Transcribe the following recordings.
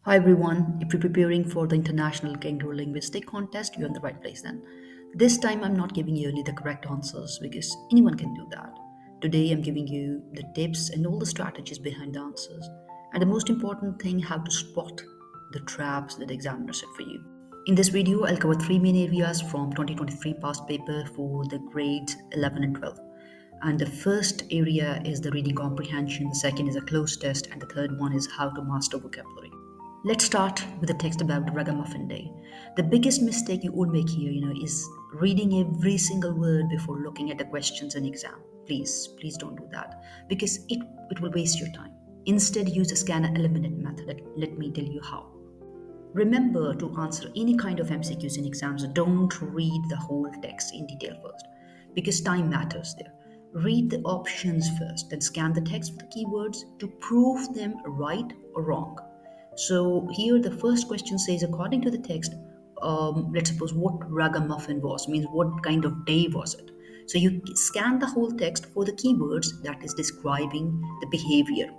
Hi everyone, if you're preparing for the International Kangaroo Linguistic contest, you're in the right place then. This time I'm not giving you only the correct answers because anyone can do that. Today I'm giving you the tips and all the strategies behind the answers. And the most important thing, how to spot the traps that the examiner set for you. In this video, I'll cover three main areas from 2023 past paper for the grades 11 and 12. And the first area is the reading comprehension, the second is a closed test, and the third one is how to master vocabulary. Let's start with the text about Ragamuffin Day. The biggest mistake you all make here, is reading every single word before looking at the questions in exam. Please don't do that because it will waste your time. Instead, use the scanner eliminate method. Let me tell you how. Remember to answer any kind of MCQs in exams. Don't read the whole text in detail first because time matters there. Read the options first, then scan the text for the keywords to prove them right or wrong. So here the first question says, according to the text, let's suppose what ragamuffin was, means what kind of day was it. So you scan the whole text for the keywords that is describing the behavior.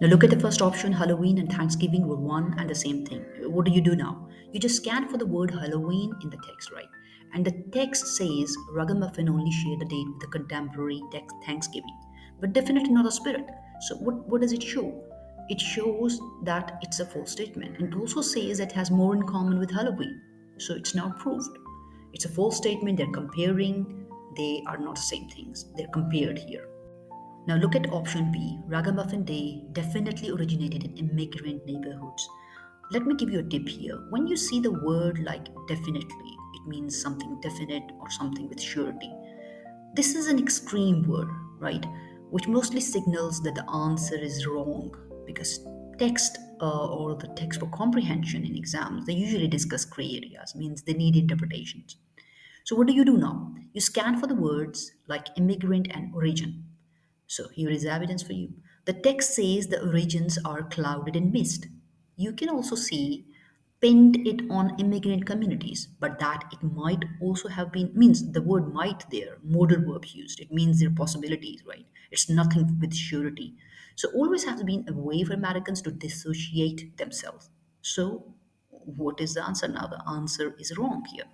Now look at the first option, Halloween and Thanksgiving were one and the same thing. What do you do now? You just scan for the word Halloween in the text, right? And the text says Ragamuffin only shared the date with the contemporary text Thanksgiving, but definitely not a spirit. So what does it show? It shows that it's a false statement. And it also says that it has more in common with Halloween. So it's not proved. It's a false statement. They're comparing. They are not the same things. They're compared here. Now look at option B. Ragamuffin Day definitely originated in immigrant neighborhoods. Let me give you a tip here. When you see the word like definitely, it means something definite or something with surety. This is an extreme word, right? Which mostly signals that the answer is wrong because text or the text for comprehension in exams, they usually discuss gray areas, means they need interpretations. So what do you do now? You scan for the words like immigrant and origin. So here is evidence for you. The text says the origins are clouded in mist. You can also see pinned it on immigrant communities, but that it might also have been means the word might there, modal verb used. It means there are possibilities, right? It's nothing with surety. So always has been a way for Americans to dissociate themselves. So what is the answer now? The answer is wrong here.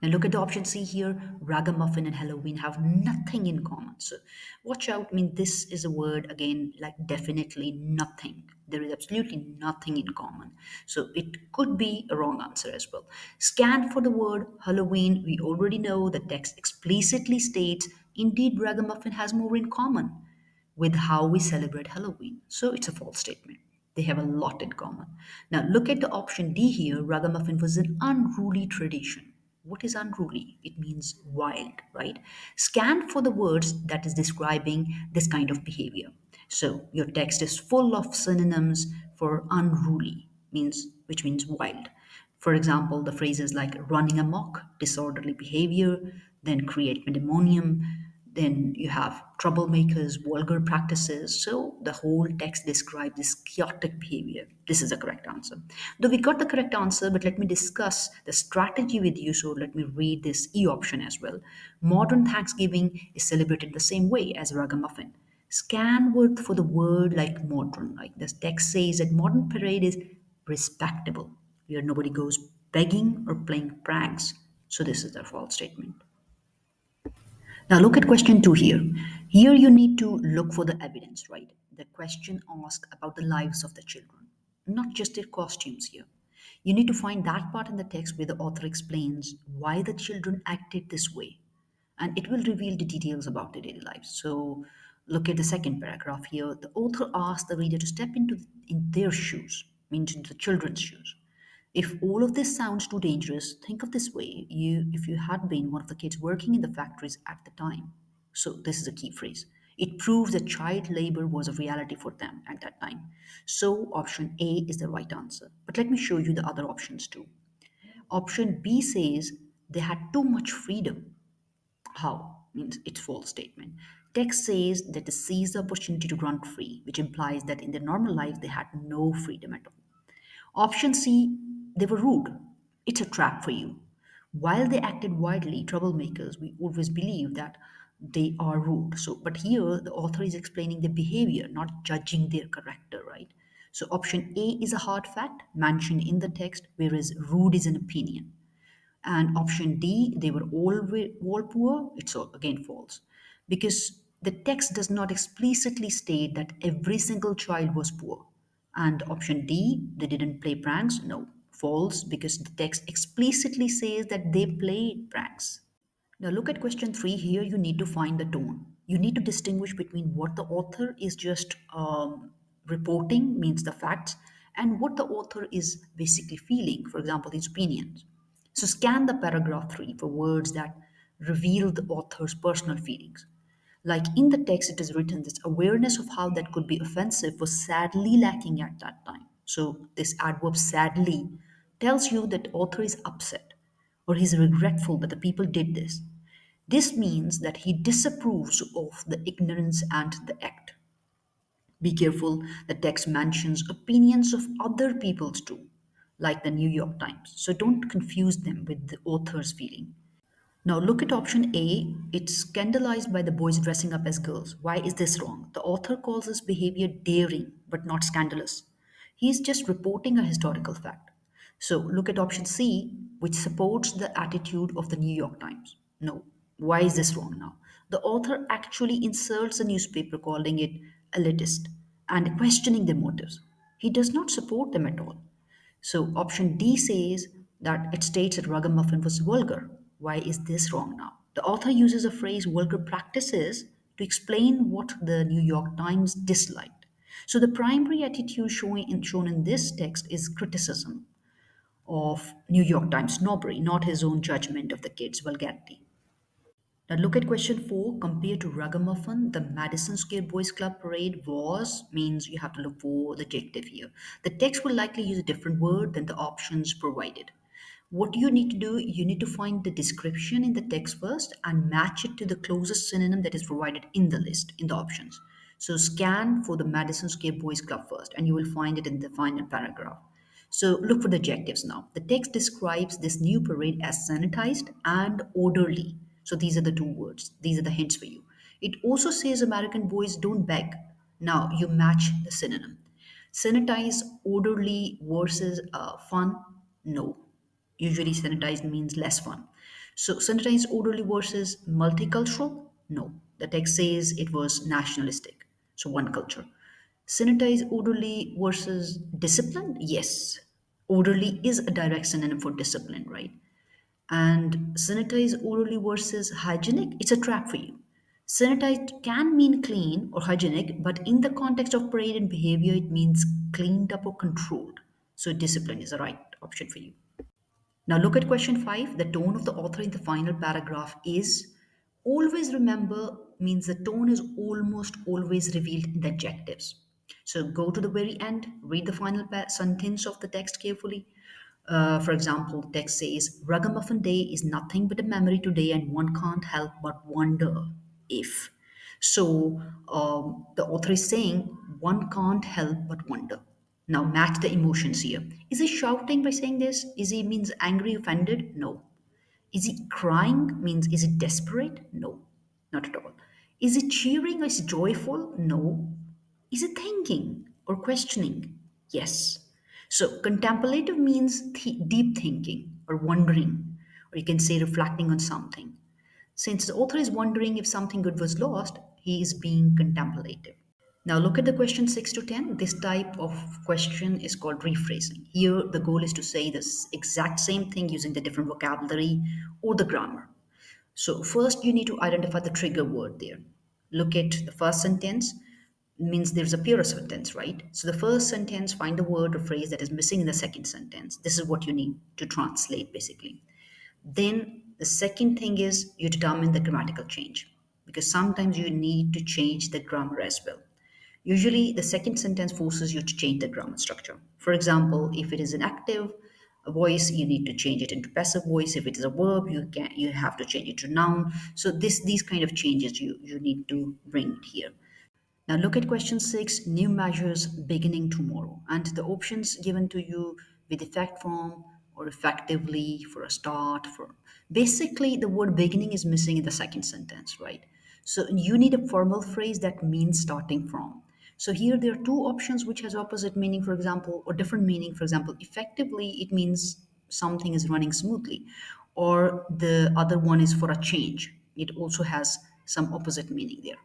Now look at the option C here. Ragamuffin and Halloween have nothing in common. So watch out. I mean, this is a word again, like definitely nothing. There is absolutely nothing in common. So it could be a wrong answer as well. Scan for the word Halloween. We already know the text explicitly states, indeed, Ragamuffin has more in common with how we celebrate Halloween. So it's a false statement. They have a lot in common. Now, look at the option D here. Ragamuffin was an unruly tradition. What is unruly? It means wild, right? Scan for the words that is describing this kind of behavior. So your text is full of synonyms for unruly, means which means wild. For example, the phrases like running amok, disorderly behavior, then create pandemonium, then you have troublemakers, vulgar practices. So the whole text describes this chaotic behavior. This is the correct answer. Though we got the correct answer, but let me discuss the strategy with you. So let me read this E option as well. Modern Thanksgiving is celebrated the same way as Ragamuffin. Scan word for the word like modern. Like this text says that modern parade is respectable, where nobody goes begging or playing pranks. So this is the false statement. Now look at question two here. Here you need to look for the evidence, right? The question asks about the lives of the children, not just their costumes here. You need to find that part in the text where the author explains why the children acted this way. And it will reveal the details about their daily lives. So look at the second paragraph here. The author asks the reader to step in their shoes, means into the children's shoes. If all of this sounds too dangerous, think of this way. If you had been one of the kids working in the factories at the time. So this is a key phrase. It proves that child labor was a reality for them at that time. So option A is the right answer. But let me show you the other options too. Option B says they had too much freedom. How? Means it's false statement. Text says that they seized the opportunity to run free, which implies that in their normal life they had no freedom at all. Option C, they were rude. It's a trap for you. While they acted wildly, troublemakers, we always believe that they are rude. So, but here the author is explaining their behavior, not judging their character, right? So option A is a hard fact mentioned in the text, whereas rude is an opinion. And option D, they were all poor, it's again false. Because the text does not explicitly state that every single child was poor. And option D, they didn't play pranks, no, false, because the text explicitly says that they played pranks. Now, look at question three here. You need to find the tone. You need to distinguish between what the author is just reporting, means the facts, and what the author is basically feeling, for example, his opinions. So, scan the paragraph three for words that reveal the author's personal feelings. Like in the text, it is written, this awareness of how that could be offensive was sadly lacking at that time. So, this adverb sadly tells you that author is upset or he's regretful that the people did this. This means that he disapproves of the ignorance and the act. Be careful, the text mentions opinions of other people's too, like the New York Times. So don't confuse them with the author's feeling. Now look at option A. It's scandalized by the boys dressing up as girls. Why is this wrong? The author calls this behavior daring but not scandalous. He's just reporting a historical fact. So look at option C, which supports the attitude of the New York Times. No. Why is this wrong now? The author actually insults the newspaper, calling it elitist and questioning their motives. He does not support them at all. So option D says that it states that Ragamuffin was vulgar. Why is this wrong now? The author uses the phrase vulgar practices to explain what the New York Times disliked. So the primary attitude shown in this text is criticism of New York Times snobbery, not his own judgment of the kids' vulgarity. Now look at question 4. Compared to Ragamuffin, the Madison Square Boys Club parade was means you have to look for the adjective here. The text will likely use a different word than the options provided. What you need to do, you need to find the description in the text first and match it to the closest synonym that is provided in the list, in the options. So scan for the Madison Square Boys Club first, and you will find it in the final paragraph. So look for the adjectives now. The text describes this new parade as sanitized and orderly. So these are the two words. These are the hints for you. It also says American boys don't beg. Now you match the synonym. Sanitize, orderly versus fun. No. Usually sanitized means less fun. So sanitized, orderly versus multicultural. No. The text says it was nationalistic. So one culture. Sanitize, orderly versus disciplined? Yes. Orderly is a direct synonym for discipline, right? And sanitize, orderly versus hygienic? It's a trap for you. Sanitized can mean clean or hygienic, but in the context of parade and behavior, it means cleaned up or controlled. So discipline is the right option for you. Now look at question 5. The tone of the author in the final paragraph is always remember means the tone is almost always revealed in the adjectives. So go to the very end, read the final sentence of the text carefully. For example, the text says, Ragamuffin Day is nothing but a memory today, and one can't help but wonder if. So the author is saying one can't help but wonder. Now match the emotions here. Is he shouting by saying this? Is he means angry, offended? No. Is he crying? Means is it desperate? No, not at all. Is it cheering or is it joyful? No. Is it thinking or questioning? Yes. So contemplative means deep thinking or wondering, or you can say reflecting on something. Since the author is wondering if something good was lost, he is being contemplative. Now look at the question 6 to 10. This type of question is called rephrasing. Here the goal is to say this exact same thing using the different vocabulary or the grammar. So first you need to identify the trigger word there. Look at the first sentence, means there's a pure sentence, right? So the first sentence, find the word or phrase that is missing in the second sentence. This is what you need to translate basically. Then the second thing is you determine the grammatical change, because sometimes you need to change the grammar as well. Usually, the second sentence forces you to change the grammar structure. For example, if it is an active voice, you need to change it into passive voice. If it is a verb, you have to change it to noun. So these kind of changes you need to bring here. Now look at question 6, new measures beginning tomorrow. And the options given to you with effect from or effectively for a start for. Basically, the word beginning is missing in the second sentence, right? So you need a formal phrase that means starting from. So here there are two options which has opposite meaning, for example, or different meaning. For example, effectively it means something is running smoothly, or the other one is for a change. It also has some opposite meaning there.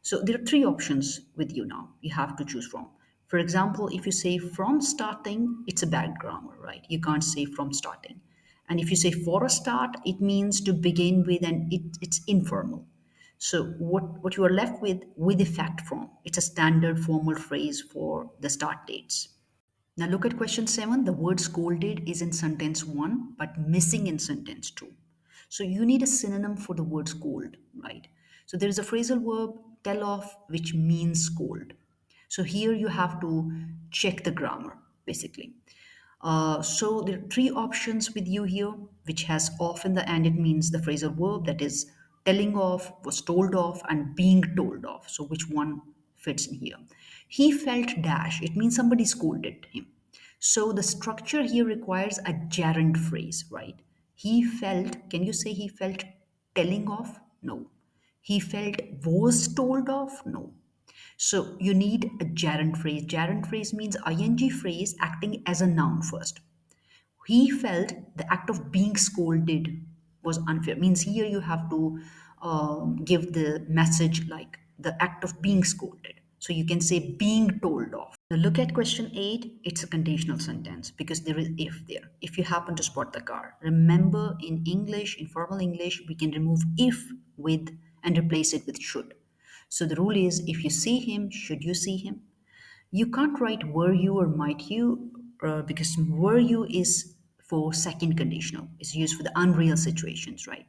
So there are three options with you now. You have to choose from. For example, if you say from starting, it's a bad grammar, right? You can't say from starting. And if you say for a start, it means to begin with, and it's informal. So what you are left with effect from, it's a standard formal phrase for the start dates. Now look at question 7. The word scolded is in sentence 1 but missing in sentence 2. So you need a synonym for the word scold, right? So there is a phrasal verb tell off which means scold. So here you have to check the grammar basically. So there are three options with you here, which has off in the end. It means the phrasal verb that is telling off, was told off, and being told off. So which one fits in here? He felt dash. It means somebody scolded him. So the structure here requires a gerund phrase, right? He felt. Can you say he felt telling off? No. He felt was told off? No. So you need a gerund phrase. Gerund phrase means ing phrase acting as a noun first. He felt the act of being scolded was unfair. Means here you have to give the message like the act of being scolded. So you can say being told off. Now look at question 8. It's a conditional sentence because there is if there. If you happen to spot the car. Remember in English, in formal English, we can remove if with and replace it with should. So the rule is if you see him, should you see him? You can't write were you or might you because were you is for second conditional. It's used for the unreal situations, right?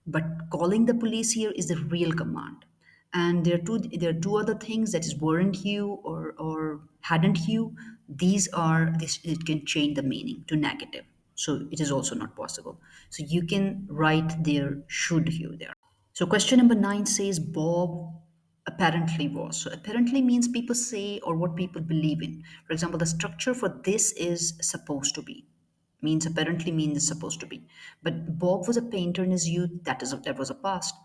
But calling the police here is the real command. And there are two other things that is weren't you or hadn't you. These are this it can change the meaning to negative. So it is also not possible. So you can write there should you there. So question number 9 says Bob apparently was. So apparently means people say or what people believe in. For example, the structure for this is supposed to be. Means apparently means supposed to be. But Bob was a painter in his youth. That was a past.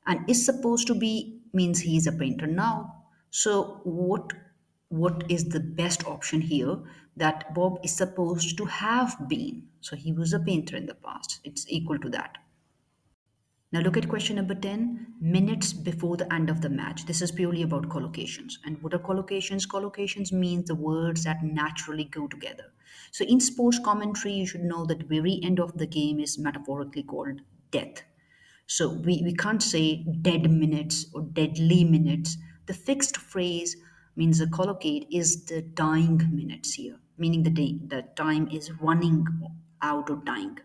And is supposed to be means he is a painter now. So what is the best option here? That Bob is supposed to have been. So he was a painter in the past. It's equal to that. Now look at question number 10, minutes before the end of the match. This is purely about collocations. And what are collocations? Collocations means the words that naturally go together. So in sports commentary, you should know that the very end of the game is metaphorically called death. So we can't say dead minutes or deadly minutes. The fixed phrase means the collocate is the dying minutes here, meaning the time is running out or dying.